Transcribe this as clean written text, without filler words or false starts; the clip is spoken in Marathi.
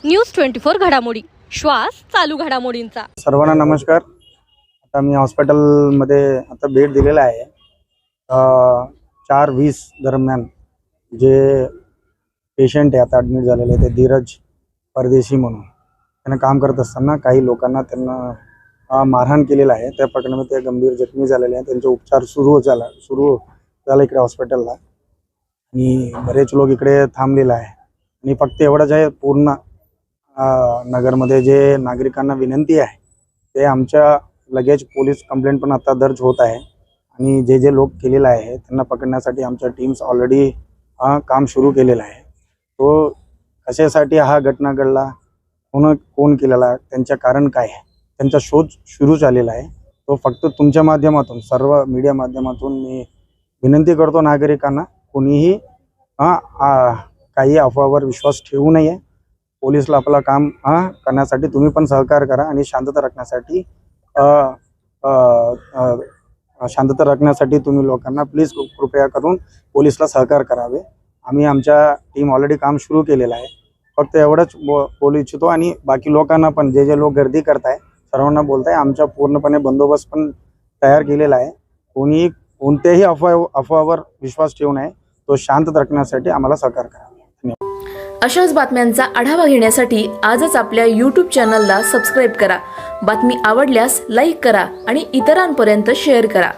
न्यूज 24 घडामोडी, श्वास चालू घडामोडींचा। सर्वांना नमस्कार। आता मी हॉस्पिटलमध्ये आता भेट दिलेला आहे। 4:20 दरम्यान जे पेशंट आहे आता ॲडमिट झालेले ते धीरज परदेशी म्हणून त्यांना काम करत असताना काही लोकांना त्यांना मारहाण केलेला आहे। त्या प्रकरणामध्ये ते गंभीर जखमी झालेले आहेत। त्यांचे उपचार सुरू झाले इकडे हॉस्पिटलला आणि बरेच लोक इकडे थांबलेले आहे। आणि फक्त एवढंच आहे, पूर्ण नगरमध्ये जे नागरिकांना विनंती आहे ते आमच्या लगेच पोलीस कंप्लेंट पण आता दर्ज होत आहे आणि जे लोक केलेलं आहे त्यांना पकडण्यासाठी आमच्या टीम्स ऑलरेडी काम सुरू केलेलं आहे। तो कशासाठी हा घटना घडला, कोण केलेला, त्यांचं कारण काय आहे, त्यांचा शोध सुरू झालेला आहे। तो फक्त तुमच्या माध्यमातून, सर्व मीडिया माध्यमातून मी विनंती करतो नागरिकांना, कोणीही काही अफवावर विश्वास ठेवू नये। पोलीसला आपलं काम करण्यासाठी तुम्ही पण सहकार्य करा आणि शांतता राखण्यासाठी तुम्ही लोकांना प्लीज कृपया करून पोलीसला सहकार्य करावे। आम्ही आमच्या टीम ऑलरेडी काम सुरू केलेलं आहे। फक्त एवढंच बोलू इच्छितो आणि बाकी लोकांना पण, जे लोक गर्दी करताय सर्वांना बोलताय, आमचा पूर्णपणे बंदोबस्त पण तयार केलेला आहे। कोणी कोणत्याही अफवावर विश्वास ठेवू नये, तो शांत राखण्यासाठी आम्हाला सहकार्य करावे। अशाच बातम्यांचा आढावा घेण्यासाठी आजच आपल्या YouTube चॅनलला सबस्क्राईब करा। बातमी आवडल्यास लाईक करा आणि इतरांपर्यंत शेअर करा।